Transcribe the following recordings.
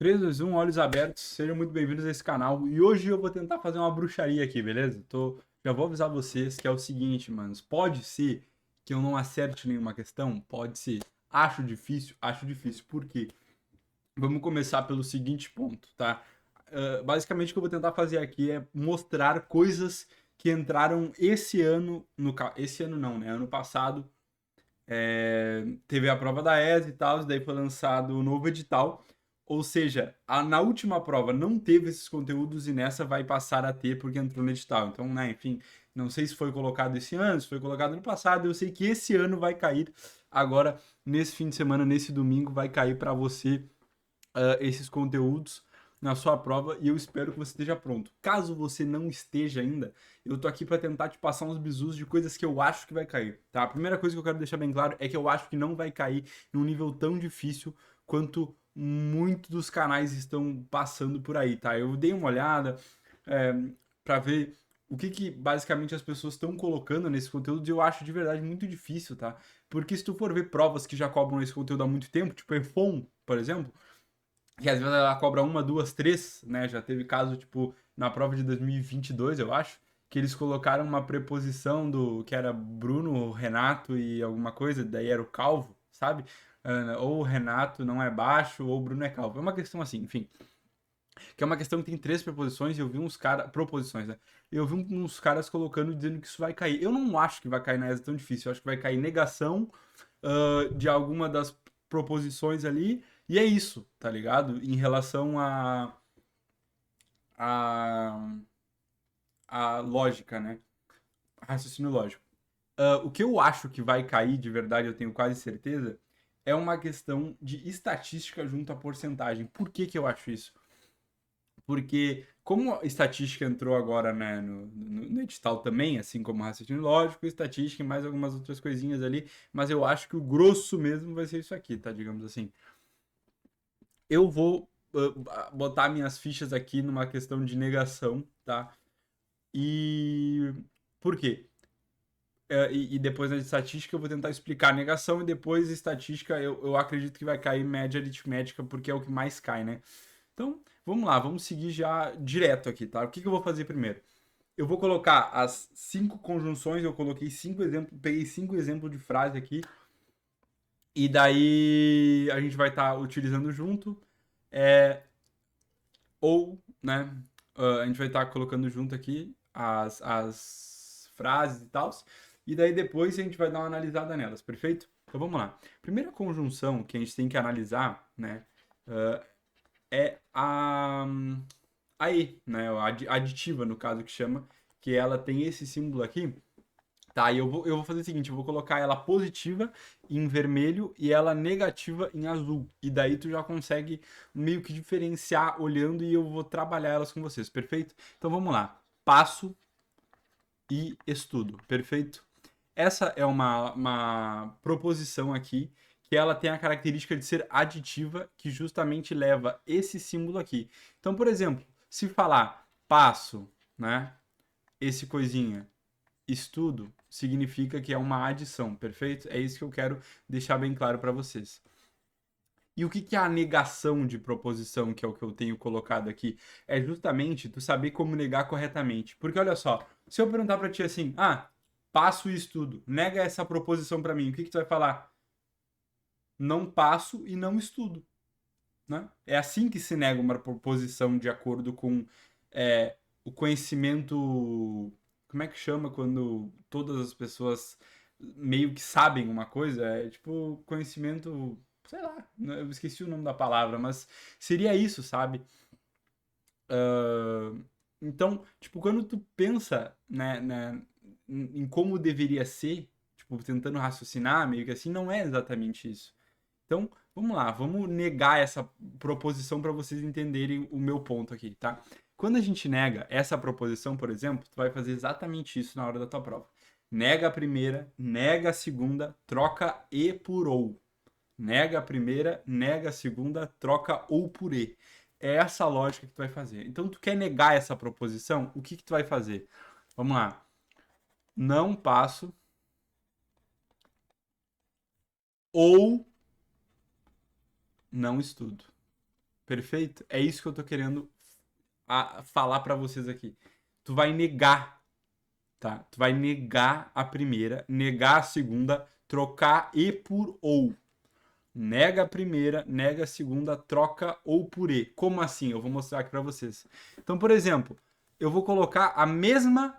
3, 2, 1, olhos abertos, sejam muito bem-vindos a esse canal. E hoje eu vou tentar fazer uma bruxaria aqui, beleza? Já vou avisar vocês que é o seguinte, manos. Pode ser que eu não acerte nenhuma questão? Pode ser. Acho difícil? Acho difícil. Por quê? Vamos começar pelo seguinte ponto, tá? Basicamente o que eu vou tentar fazer aqui é mostrar coisas que entraram esse ano, esse ano não, né? Ano passado, teve a prova da ESA e tal, e daí foi lançado o novo edital. Ou seja, na última prova não teve esses conteúdos e nessa vai passar a ter porque entrou no edital. Então, né, enfim, não sei se foi colocado esse ano, se foi colocado no passado. Eu sei que esse ano vai cair agora, nesse fim de semana, nesse domingo, vai cair para você esses conteúdos na sua prova e eu espero que você esteja pronto. Caso você não esteja ainda, eu tô aqui para tentar te passar uns bizus de coisas que eu acho que vai cair, tá? A primeira coisa que eu quero deixar bem claro é que eu acho que não vai cair num nível tão difícil quanto muitos dos canais estão passando por aí, tá? Eu dei uma olhada é, para ver o que basicamente as pessoas estão colocando nesse conteúdo e eu acho de verdade muito difícil, tá? Porque se tu for ver provas que já cobram esse conteúdo há muito tempo, tipo EFON, por exemplo, que às vezes ela cobra uma, duas, três, né? Já teve caso, tipo, na prova de 2022, eu acho, que eles colocaram uma preposição do que era Bruno, Renato e alguma coisa, daí era o calvo, sabe? Ou o Renato não é baixo, ou o Bruno é calvo. É uma questão assim, enfim. Que é uma questão que tem três preposições e eu vi uns caras. Proposições, né? Eu vi uns caras colocando dizendo que isso vai cair. Eu não acho que vai cair na ESA tão difícil. Eu acho que vai cair negação de alguma das proposições ali. E é isso, tá ligado? Em relação a, a lógica, né? Raciocínio lógico. O que eu acho que vai cair de verdade, eu tenho quase certeza, é uma questão de estatística junto à porcentagem. Por que que eu acho isso? Porque como a estatística entrou agora, né, no edital também, assim como raciocínio lógico, estatística e mais algumas outras coisinhas ali, mas eu acho que o grosso mesmo vai ser isso aqui, tá? Digamos assim. Eu vou botar minhas fichas aqui numa questão de negação, tá? E por quê? E depois na estatística eu vou tentar explicar a negação e depois estatística eu acredito que vai cair média aritmética porque é o que mais cai, né? Então, vamos lá, vamos seguir já direto aqui, tá? O que que eu vou fazer primeiro? Eu vou colocar as cinco conjunções, eu coloquei cinco exemplos, peguei cinco exemplos de frase aqui, e daí a gente vai estar utilizando junto, é, ou, né, a gente vai estar colocando junto aqui as frases e tal, e daí depois a gente vai dar uma analisada nelas, perfeito? Então vamos lá. Primeira conjunção que a gente tem que analisar, né, é a E, né? A aditiva, no caso, que chama, que ela tem esse símbolo aqui. Tá, e eu vou fazer o seguinte, eu vou colocar ela positiva em vermelho e ela negativa em azul. E daí tu já consegue meio que diferenciar olhando e eu vou trabalhar elas com vocês, perfeito? Então vamos lá. Passo e estudo, perfeito? Essa é uma proposição aqui que ela tem a característica de ser aditiva, que justamente leva esse símbolo aqui. Então, por exemplo, se falar passo, né, esse coisinha, estudo, significa que é uma adição, perfeito? É isso que eu quero deixar bem claro para vocês. E o que que é a negação de proposição, que é o que eu tenho colocado aqui? É justamente tu saber como negar corretamente. Porque olha só, se eu perguntar para ti assim, passo e estudo, nega essa proposição para mim, o que que tu vai falar? Não passo e não estudo, né? É assim que se nega uma proposição de acordo com o conhecimento. Como é que chama quando todas as pessoas meio que sabem uma coisa? É tipo conhecimento. Sei lá, né, eu esqueci o nome da palavra, mas seria isso, sabe? Ah, então, tipo, quando tu pensa, né, em como deveria ser, tipo, tentando raciocinar, meio que assim, não é exatamente isso. Então, vamos lá, vamos negar essa proposição para vocês entenderem o meu ponto aqui, tá? Quando a gente nega essa proposição, por exemplo, tu vai fazer exatamente isso na hora da tua prova. Nega a primeira, nega a segunda, troca e por ou. Nega a primeira, nega a segunda, troca ou por e. É essa a lógica que tu vai fazer. Então, tu quer negar essa proposição, o que que tu vai fazer? Vamos lá. Não passo ou não estudo. Perfeito? É isso que eu tô querendo falar pra vocês aqui. Tu vai negar, tá? Tu vai negar a primeira, negar a segunda, trocar e por ou. Nega a primeira, nega a segunda, troca ou por e. Como assim? Eu vou mostrar aqui pra vocês. Então, por exemplo, eu vou colocar mesmo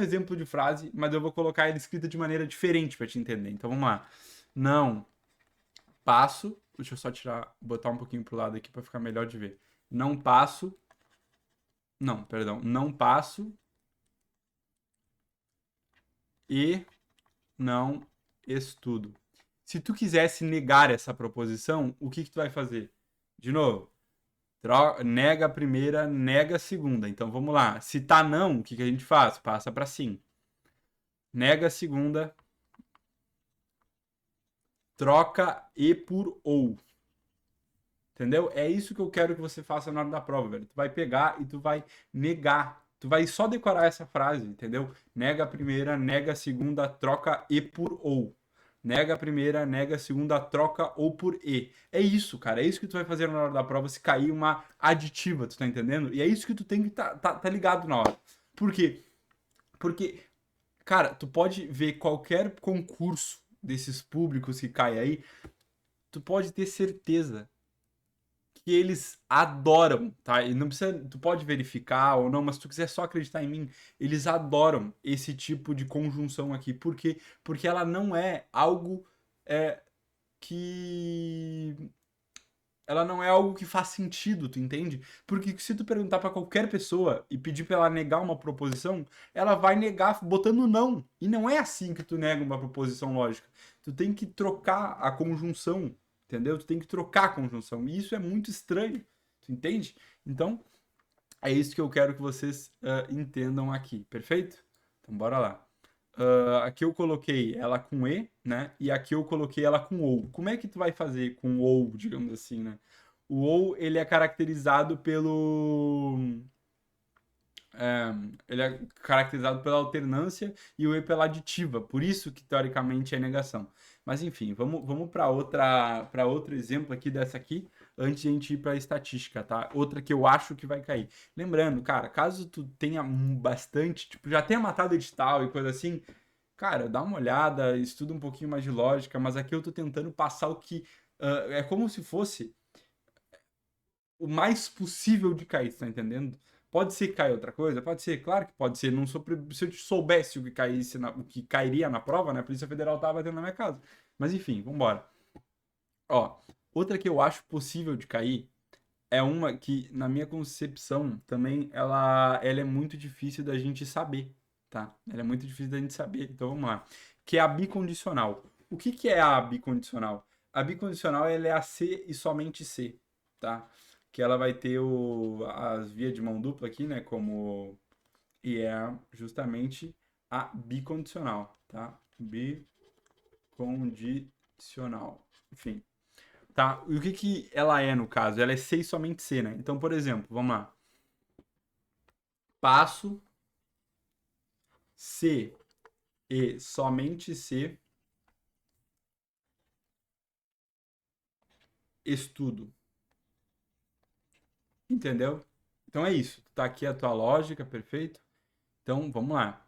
exemplo de frase, mas eu vou colocar ele escrita de maneira diferente pra te entender. Então, vamos lá. Não passo, deixa eu só tirar, botar um pouquinho pro lado aqui pra ficar melhor de ver. Não passo, não, perdão, não passo e não estudo. Se tu quisesse negar essa proposição, o que que tu vai fazer? De novo, nega a primeira, nega a segunda. Então vamos lá. Se tá não, o que que a gente faz? Passa para sim. Nega a segunda, troca e por ou. Entendeu? É isso que eu quero que você faça na hora da prova, velho. Tu vai pegar e tu vai negar. Tu vai só decorar essa frase, entendeu? Nega a primeira, nega a segunda, troca e por ou. Nega a primeira, nega a segunda, troca ou por e. É isso, cara. É isso que tu vai fazer na hora da prova se cair uma aditiva, tu tá entendendo? E é isso que tu tem que tá ligado na hora. Por quê? Porque, cara, tu pode ver qualquer concurso desses públicos que cai aí, tu pode ter certeza que eles adoram, tá? E não precisa, tu pode verificar ou não, mas se tu quiser só acreditar em mim, eles adoram esse tipo de conjunção aqui. Por quê? Porque ela não é algo é, que ela não é algo que faz sentido, tu entende? Porque se tu perguntar pra qualquer pessoa e pedir pra ela negar uma proposição, ela vai negar botando não. E não é assim que tu nega uma proposição lógica. Tu tem que trocar a conjunção, entendeu? Tu tem que trocar a conjunção. E isso é muito estranho, tu entende? Então, é isso que eu quero que vocês entendam aqui, perfeito? Então, bora lá. Aqui eu coloquei ela com E, né? E aqui eu coloquei ela com OU. Como é que tu vai fazer com OU, digamos assim, né? O OU, ele é caracterizado pelo... é, ele é caracterizado pela alternância e o E pela aditiva. Por isso que, teoricamente, é negação. Mas, enfim, vamos para outro exemplo aqui dessa aqui, antes de a gente ir para a estatística, tá? Outra que eu acho que vai cair. Lembrando, cara, caso tu tenha bastante, tipo, já tenha matado edital e coisa assim, cara, dá uma olhada, estuda um pouquinho mais de lógica, mas aqui eu tô tentando passar o que é como se fosse o mais possível de cair, tá entendendo? Pode ser que caia outra coisa? Pode ser, claro que pode ser. Não sou, se eu soubesse o que caísse o que cairia na prova, né? A Polícia Federal tava batendo na minha casa. Mas enfim, vambora. Ó, outra que eu acho possível de cair é uma que, na minha concepção, também ela é muito difícil da gente saber, tá? Ela é muito difícil da gente saber. Então vamos lá. Que é a bicondicional. O que que é a bicondicional? A bicondicional ela é a C e somente C, tá? Que ela vai ter as vias de mão dupla aqui, né? Como e é justamente a bicondicional, tá? Bicondicional. Enfim. Tá? E o que que ela é no caso? Ela é C e somente C, né? Então, por exemplo, vamos lá. Passo C e somente C, estudo. Entendeu? Então é isso. Tá aqui a tua lógica, perfeito? Então, vamos lá.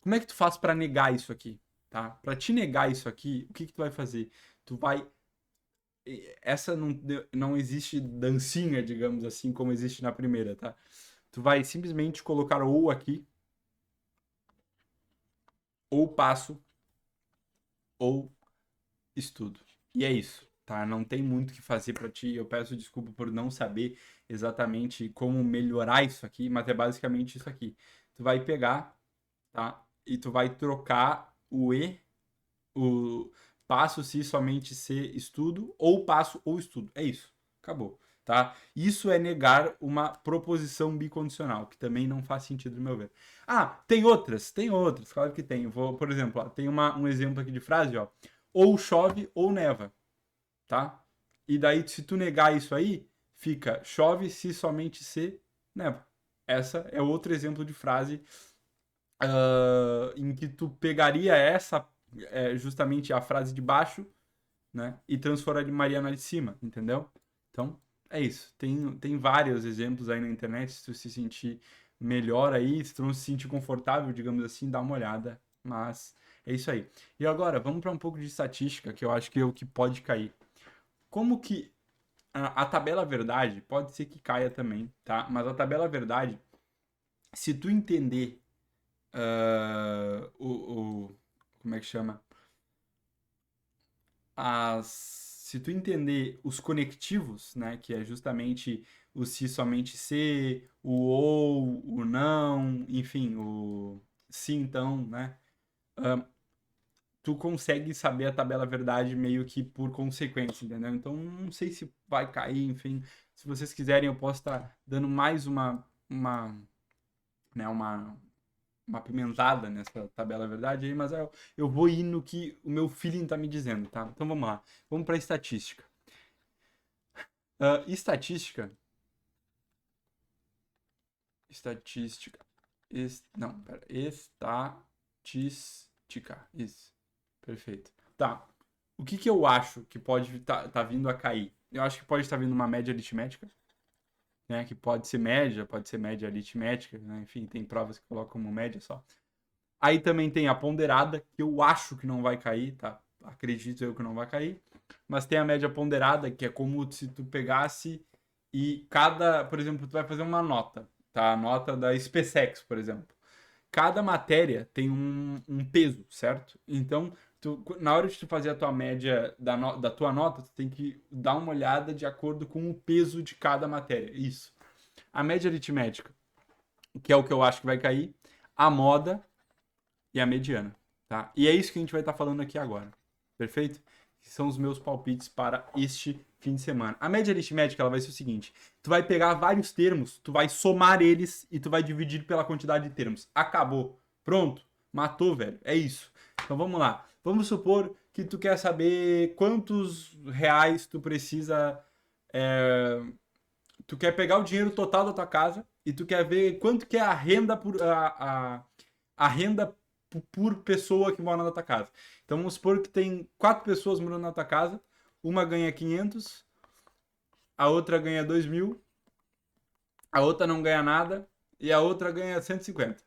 Como é que tu faz para negar isso aqui, tá? Para te negar isso aqui, o que que tu vai fazer? Tu vai essa não existe dancinha, digamos assim, como existe na primeira, tá? Tu vai simplesmente colocar ou aqui, ou passo, ou estudo. E é isso, tá? Não tem muito o que fazer para ti. Eu peço desculpa por não saber exatamente como melhorar isso aqui, mas é basicamente isso aqui. Tu vai pegar, tá? E tu vai trocar o e, o passo se somente se estudo, ou passo ou estudo. É isso. Acabou. Tá? Isso é negar uma proposição bicondicional, que também não faz sentido no meu ver. Ah, tem outras, claro que tem. Vou, por exemplo, ó, tem um exemplo aqui de frase, ó. Ou chove ou neva, tá? E daí, se tu negar isso aí, fica chove se somente se neva. Essa é outro exemplo de frase em que tu pegaria essa, justamente a frase de baixo, né? E transformaria na de cima, entendeu? Então, é isso. Tem vários exemplos aí na internet. Se tu se sentir melhor aí, se tu não se sentir confortável, digamos assim, dá uma olhada. Mas é isso aí. E agora, vamos para um pouco de estatística, que eu acho que é o que pode cair. Como que a tabela verdade pode ser que caia também, tá? Mas a tabela verdade, se tu entender como é que chama? Se tu entender os conectivos, né, que é justamente o se somente se, o ou, o não, enfim, o se então, né, tu consegue saber a tabela verdade meio que por consequência, entendeu? Então, não sei se vai cair, enfim, se vocês quiserem eu posso estar dando mais né, uma pimentada nessa tabela verdade aí, mas eu vou ir no que o meu feeling tá me dizendo, tá? Então vamos lá. Vamos para estatística. Estatística. Estatística. Não, pera. Estatística. Isso. Perfeito. Tá. O que que eu acho que pode tá vindo a cair? Eu acho que pode estar vindo uma média aritmética, né? Que pode ser média aritmética, né? Enfim, tem provas que colocam como média só. Aí também tem a ponderada, que eu acho que não vai cair, tá? Acredito eu que não vai cair. Mas tem a média ponderada, que é como se tu pegasse e por exemplo, tu vai fazer uma nota, tá? A nota da SpaceX, por exemplo. Cada matéria tem um peso, certo? Então, na hora de tu fazer a tua média da tua nota, tu tem que dar uma olhada de acordo com o peso de cada matéria. Isso. A média aritmética, que é o que eu acho que vai cair. A moda, e a mediana, tá? E é isso que a gente vai estar falando aqui agora, perfeito? Que são os meus palpites para este fim de semana. A média aritmética ela vai ser o seguinte: tu vai pegar vários termos, tu vai somar eles e tu vai dividir pela quantidade de termos. Acabou, pronto, matou, velho. É isso. Então vamos lá. Vamos supor que tu quer saber quantos reais tu precisa. Tu quer pegar o dinheiro total da tua casa e tu quer ver quanto que é a renda a renda por pessoa que mora na tua casa. Então vamos supor que tem 4 pessoas morando na tua casa, uma ganha 500, a outra ganha 2.000, a outra não ganha nada e a outra ganha 150.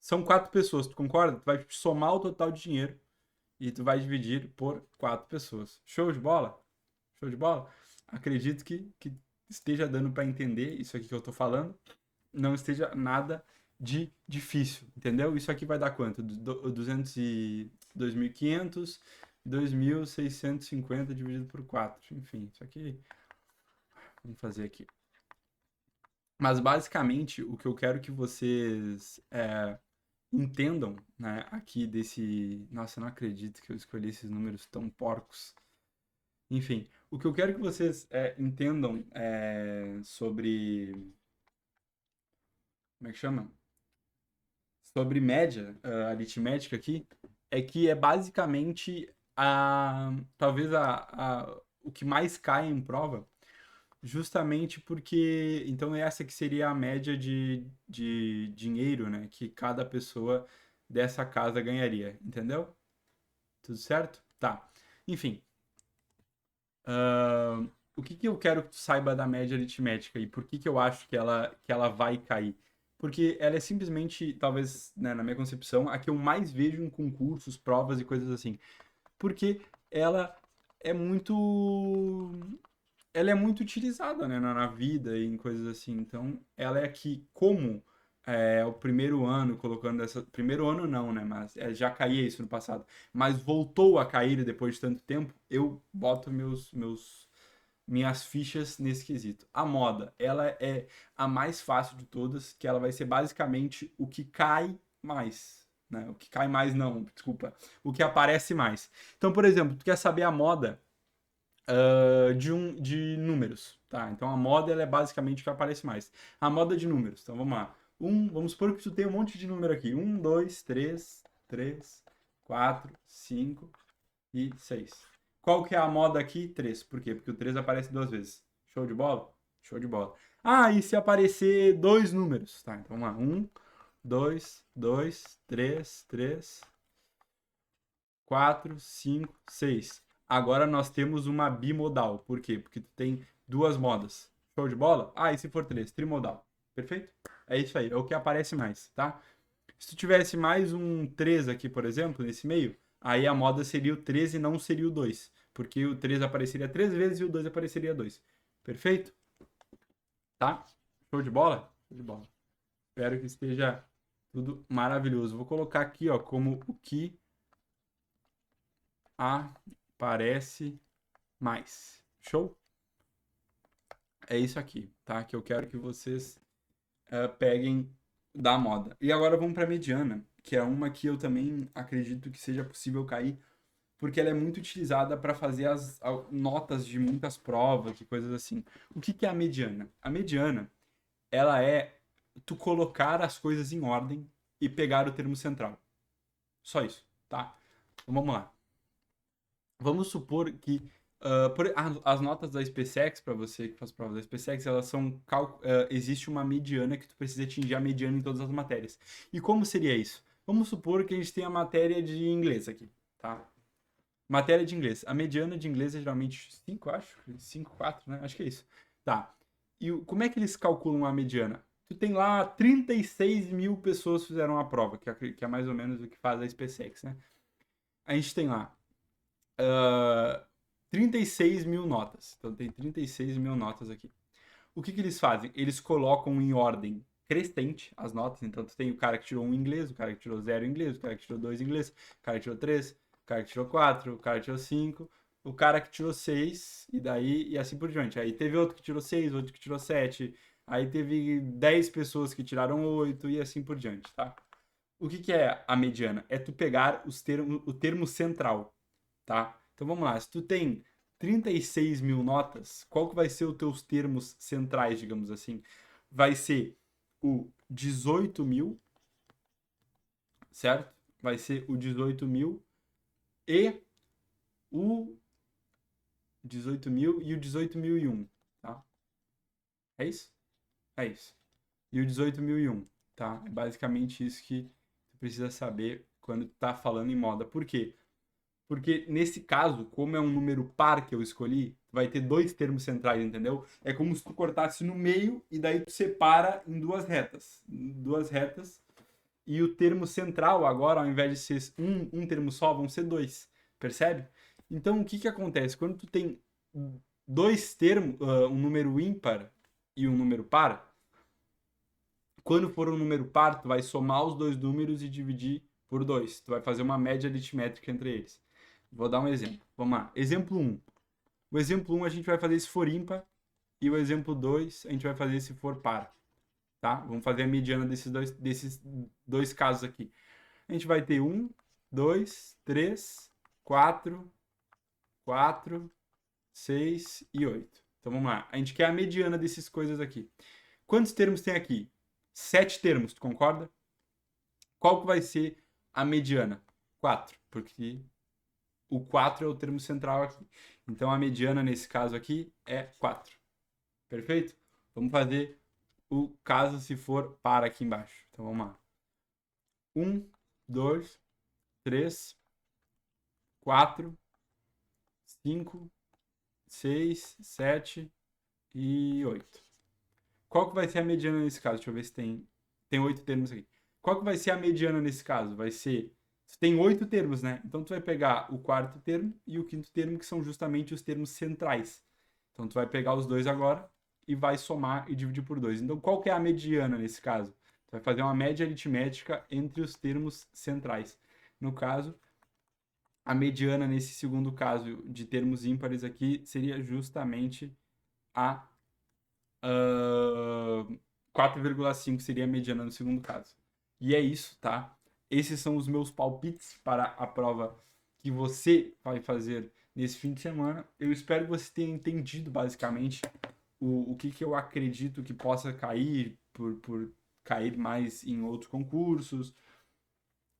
São 4 pessoas, tu concorda? Tu vai somar o total de dinheiro e tu vai dividir por 4 pessoas. Show de bola? Show de bola? Acredito que esteja dando para entender isso aqui que eu tô falando. Não esteja nada de difícil, entendeu? Isso aqui vai dar quanto? 2.500, 2.650 dividido por 4. Enfim, isso aqui. Vamos fazer aqui. Mas basicamente o que eu quero que vocês entendam, né, aqui desse. Nossa, eu não acredito que eu escolhi esses números tão porcos. Enfim, o que eu quero que vocês entendam sobre. Como é que chama? Sobre média aritmética aqui, é que é basicamente talvez o que mais cai em prova, justamente porque, então essa que seria a média de dinheiro, né, que cada pessoa dessa casa ganharia, entendeu? Tudo certo? Tá. Enfim, o que que eu quero que tu saiba da média aritmética e por que que eu acho que ela vai cair? Porque ela é simplesmente, talvez, né, na minha concepção, a que eu mais vejo em concursos, provas e coisas assim. Porque ela é muito. Ela é muito utilizada, né, na vida e em coisas assim. Então, ela é aqui como o primeiro ano, colocando essa. Primeiro ano não, né? Mas já caía isso no passado. Mas voltou a cair depois de tanto tempo, eu boto minhas fichas nesse quesito. A moda, ela é a mais fácil de todas, que ela vai ser basicamente o que cai mais. Né? O que cai mais não, desculpa. O que aparece mais. Então, por exemplo, tu quer saber a moda de números, tá? Então a moda ela é basicamente o que aparece mais. A moda de números. Então vamos lá. Vamos supor que tu tem um monte de número aqui. 1, 2, 3, 4, 5 e 6. Qual que é a moda aqui? 3. Por quê? Porque o 3 aparece 2 vezes. Show de bola? Show de bola. Ah, e se aparecer 2 números? Tá, então vamos lá. 1, 2, 2, 3, 4, 5, 6. Agora nós temos uma bimodal. Por quê? Porque tu tem 2 modas. Show de bola? Ah, e se for 3? Trimodal. Perfeito? É isso aí, é o que aparece mais, tá? Se tu tivesse mais um 3 aqui, por exemplo, nesse meio, aí a moda seria o 3 e não seria o 2. Porque o 3 apareceria 3 vezes e o 2 apareceria 2. Perfeito? Tá? Show de bola? Show de bola. Espero que esteja tudo maravilhoso. Vou colocar aqui, ó, como o que aparece mais. Show? É isso aqui, tá? Que eu quero que vocês peguem da moda. E agora vamos para mediana, que é uma que eu também acredito que seja possível cair, porque ela é muito utilizada para fazer as notas de muitas provas e coisas assim. O que que é a mediana? A mediana, ela é tu colocar as coisas em ordem e pegar o termo central. Só isso, tá? Então vamos lá. Vamos supor que as notas da SpaceX, para você que faz prova da SpaceX, elas são existe uma mediana que tu precisa atingir a mediana em todas as matérias. E como seria isso? Vamos supor que a gente tem a matéria de inglês aqui, tá? Matéria de inglês. A mediana de inglês é geralmente 5, acho. 5, 4, né? Acho que é isso. Tá. E como é que eles calculam a mediana? Tu tem lá 36 mil pessoas fizeram a prova, que é mais ou menos o que faz a SpaceX, né? A gente tem lá 36 mil notas. Então tem 36 mil notas aqui. O que que eles fazem? Eles colocam em ordem crescente as notas. Então tu tem o cara que tirou 1 em inglês, o cara que tirou 0 em inglês, o cara que tirou 2 em inglês, o cara que tirou 3, o cara que tirou 4, o cara que tirou 5, o cara que tirou 6, e daí, e assim por diante. Aí teve outro que tirou 6, outro que tirou 7, aí teve 10 pessoas que tiraram 8, e assim por diante, tá? O que que é a mediana? É tu pegar o termo central, tá? Então vamos lá, se tu tem 36 mil notas, qual que vai ser os teus termos centrais, digamos assim? Vai ser o 18 mil, certo? Vai ser o 18 mil e o 18 mil e o 18.001, tá? É isso? É isso. E o 18.001, tá? É basicamente isso que tu precisa saber quando tu tá falando em moda. Por quê? Porque nesse caso, como é um número par que eu escolhi, vai ter 2 termos centrais, entendeu? É como se tu cortasse no meio e daí tu separa em 2 retas. Duas retas. E o termo central agora, ao invés de ser um termo só, vão ser 2. Percebe? Então o que que acontece? Quando tu tem 2 termos, um número ímpar e um número par, quando for um número par, tu vai somar os 2 números e dividir por 2. Tu vai fazer uma média aritmétrica entre eles. Vou dar um exemplo. Vamos lá. Exemplo 1. O exemplo 1 a gente vai fazer se for ímpar e o exemplo 2 a gente vai fazer se for par. Tá? Vamos fazer a mediana desses dois casos aqui. A gente vai ter 1, 2, 3, 4, 4, 6 e 8. Então vamos lá. A gente quer a mediana dessas coisas aqui. Quantos termos tem aqui? 7 termos, tu concorda? Qual que vai ser a mediana? 4, porque o 4 é o termo central aqui. Então a mediana nesse caso aqui é 4. Perfeito? Vamos fazer o caso se for par aqui embaixo. Então vamos lá. 1, 2, 3, 4, 5, 6, 7 e 8. Qual que vai ser a mediana nesse caso? Deixa eu ver se tem 8 termos aqui. Qual que vai ser a mediana nesse caso? Vai ser... Tem 8 termos, né? Então tu vai pegar o quarto termo e o quinto termo, que são justamente os termos centrais. Então tu vai pegar os dois agora e vai somar e dividir por 2. Então qual que é a mediana nesse caso? Tu vai fazer uma média aritmética entre os termos centrais. No caso, a mediana nesse segundo caso de termos ímpares aqui seria justamente a 4,5 seria a mediana no segundo caso. E é isso, tá? Esses são os meus palpites para a prova que você vai fazer nesse fim de semana. Eu espero que você tenha entendido basicamente o que, que eu acredito que possa cair por cair mais em outros concursos.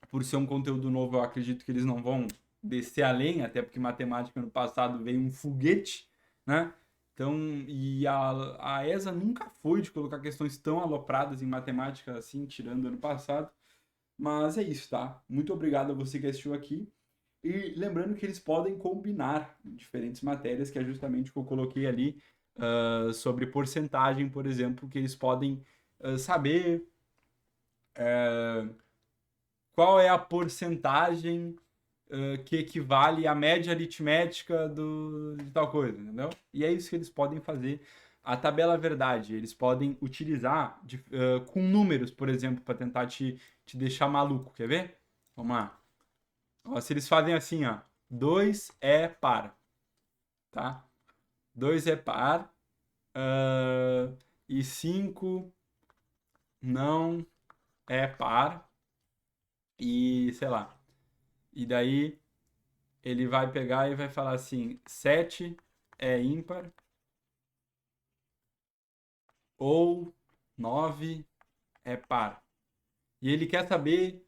Por ser um conteúdo novo, eu acredito que eles não vão descer além, até porque matemática no passado veio um foguete, né? Então, e a ESA nunca foi de colocar questões tão alopradas em matemática assim, tirando ano passado. Mas é isso, tá? Muito obrigado a você que assistiu aqui. E lembrando que eles podem combinar diferentes matérias, que é justamente o que eu coloquei ali sobre porcentagem, por exemplo, que eles podem saber qual é a porcentagem que equivale à média aritmética de tal coisa, entendeu? E é isso que eles podem fazer. A tabela verdade, eles podem utilizar com números, por exemplo, para tentar te deixar maluco. Quer ver? Vamos lá. Ó, se eles fazem assim, ó, 2 é par, tá? 2 é par e 5 não é par e sei lá. E daí ele vai pegar e vai falar assim: 7 é ímpar ou 9 é par. E ele quer saber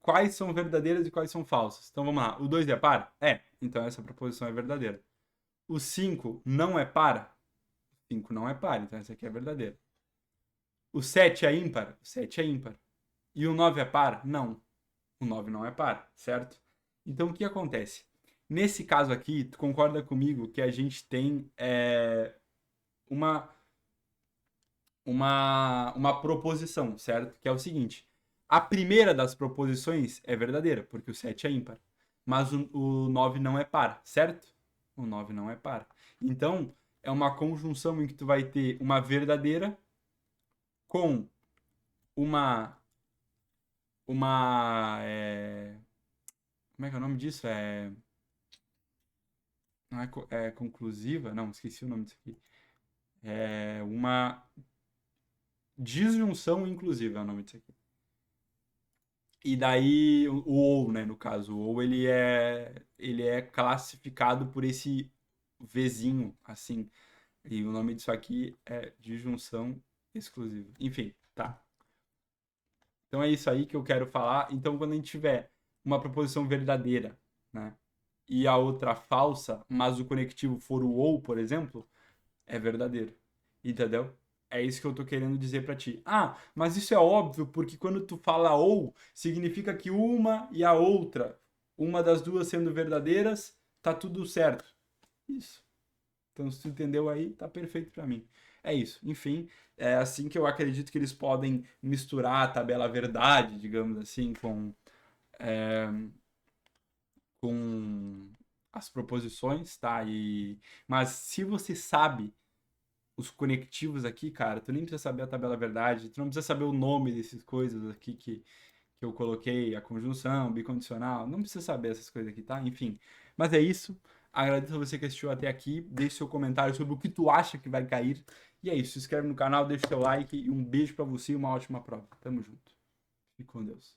quais são verdadeiras e quais são falsas. Então vamos lá. O 2 é par? É. Então essa proposição é verdadeira. O 5 não é par? 5 não é par, então essa aqui é verdadeira. O 7 é ímpar? O 7 é ímpar. E o 9 é par? Não. O 9 não é par, certo? Então o que acontece? Nesse caso aqui, tu concorda comigo que a gente tem uma, uma proposição, certo? Que é o seguinte: a primeira das proposições é verdadeira, porque o 7 é ímpar. Mas o 9 não é par, certo? O 9 não é par. Então, é uma conjunção em que tu vai ter uma verdadeira com uma como é que é o nome disso? Não é, é conclusiva? Não, esqueci o nome disso aqui. É uma disjunção inclusiva é o nome disso aqui. E daí o ou, né, no caso, o ou ele é classificado por esse Vzinho, assim. E o nome disso aqui é disjunção exclusiva. Enfim, tá. Então é isso aí que eu quero falar. Então quando a gente tiver uma proposição verdadeira, né, e a outra falsa, mas o conectivo for o ou, por exemplo, é verdadeiro. Entendeu? É isso que eu tô querendo dizer pra ti. Ah, mas isso é óbvio, porque quando tu fala ou, significa que uma e a outra, uma das duas sendo verdadeiras, tá tudo certo. Isso. Então, se tu entendeu aí, tá perfeito pra mim. É isso. Enfim, é assim que eu acredito que eles podem misturar a tabela verdade, digamos assim, com as proposições, tá? Mas se você sabe os conectivos aqui, cara, tu nem precisa saber a tabela verdade, tu não precisa saber o nome dessas coisas aqui que eu coloquei, a conjunção, bicondicional, não precisa saber essas coisas aqui, tá? Enfim, mas é isso. Agradeço a você que assistiu até aqui. Deixe seu comentário sobre o que tu acha que vai cair. E é isso. Se inscreve no canal, deixa seu like e um beijo pra você e uma ótima prova. Tamo junto. Fique com Deus.